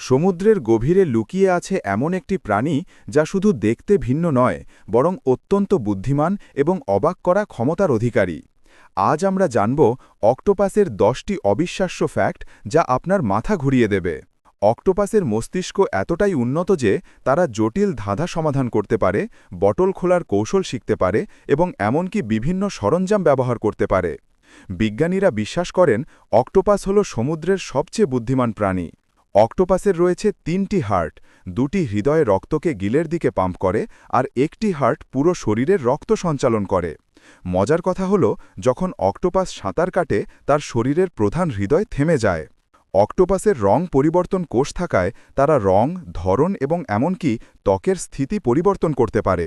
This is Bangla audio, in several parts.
সমুদ্রের গভীরে লুকিয়ে আছে এমন একটি প্রাণী যা শুধু দেখতে ভিন্ন নয় বরং অত্যন্ত বুদ্ধিমান এবং অবাক করা ক্ষমতার অধিকারী। আজ আমরা জানব অক্টোপাসের 10টি অবিশ্বাস্য ফ্যাক্ট যা আপনার মাথা ঘুরিয়ে দেবে। অক্টোপাসের মস্তিষ্ক এতটাই উন্নত যে তারা জটিল ধাঁধা সমাধান করতে পারে, বটল খোলার কৌশল শিখতে পারে এবং এমনকি বিভিন্ন সরঞ্জাম ব্যবহার করতে পারে। বিজ্ঞানীরা বিশ্বাস করেন অক্টোপাস হল সমুদ্রের সবচেয়ে বুদ্ধিমান প্রাণী। অক্টোপাসের রয়েছে 3টি হার্ট, 2টি হৃদয়ে রক্তকে গিলের দিকে পাম্প করে আর একটি হার্ট পুরো শরীরের রক্ত সঞ্চালন করে। মজার কথা হল, যখন অক্টোপাস সাঁতার কাটে তার শরীরের প্রধান হৃদয় থেমে যায়। অক্টোপাসের রং পরিবর্তন কোষ থাকায় তারা রং, ধরন এবং এমনকি ত্বকের স্থিতি পরিবর্তন করতে পারে।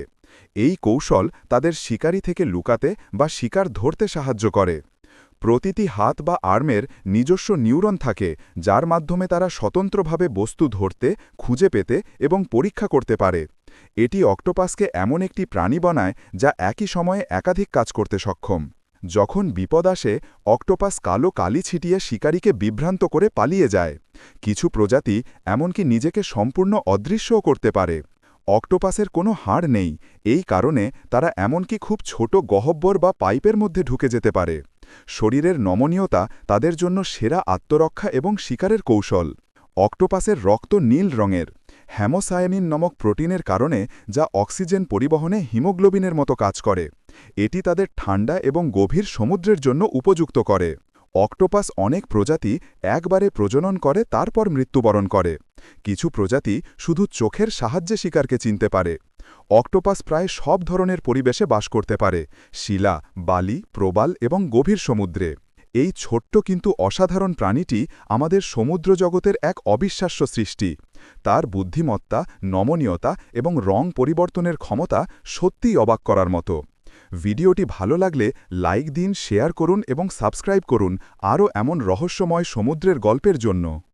এই কৌশল তাদের শিকারী থেকে লুকাতে বা শিকার ধরতে সাহায্য করে। প্রতিটি হাত বা আর্মের নিজস্ব নিউরন থাকে, যার মাধ্যমে তারা স্বতন্ত্রভাবে বস্তু ধরতে, খুঁজে পেতে এবং পরীক্ষা করতে পারে। এটি অক্টোপাসকে এমন একটি প্রাণী বানায় যা একই সময়ে একাধিক কাজ করতে সক্ষম। যখন বিপদ আসে, অক্টোপাস কালো কালি ছিটিয়ে শিকারীকে বিভ্রান্ত করে পালিয়ে যায়। কিছু প্রজাতি এমনকি নিজেকে সম্পূর্ণ অদৃশ্যও করতে পারে। অক্টোপাসের কোনো হাড় নেই, এই কারণে তারা এমনকি খুব ছোট গহ্বর বা পাইপের মধ্যে ঢুকে যেতে পারে। শরীরের নমনীয়তা তাদের জন্য সেরা আত্মরক্ষা এবং শিকারের কৌশল। অক্টোপাসের রক্ত নীল রঙের, হ্যামোসায়ানিন নামক প্রোটিনের কারণে, যা অক্সিজেন পরিবহনে হিমোগ্লোবিনের মতো কাজ করে। এটি তাদের ঠান্ডা এবং গভীর সমুদ্রের জন্য উপযুক্ত করে। অক্টোপাস অনেক প্রজাতি একবারে প্রজনন করে তারপর মৃত্যুবরণ করে। কিছু প্রজাতি শুধু চোখের সাহায্যে শিকারকে চিনতে পারে। অক্টোপাস প্রায় সব ধরনের পরিবেশে বাস করতে পারে: শিলা, বালি, প্রবাল এবং গভীর সমুদ্রে। এই ছোট্ট কিন্তু অসাধারণ প্রাণীটি আমাদের সমুদ্র জগতের এক অবিশ্বাস্য সৃষ্টি। তার বুদ্ধিমত্তা, নমনীয়তা এবং রং পরিবর্তনের ক্ষমতা সত্যিই অবাক করার মতো। ভিডিওটি ভালো লাগলে লাইক দিন, শেয়ার করুন এবং সাবস্ক্রাইব করুন আরও এমন রহস্যময় সমুদ্রের গল্পের জন্য।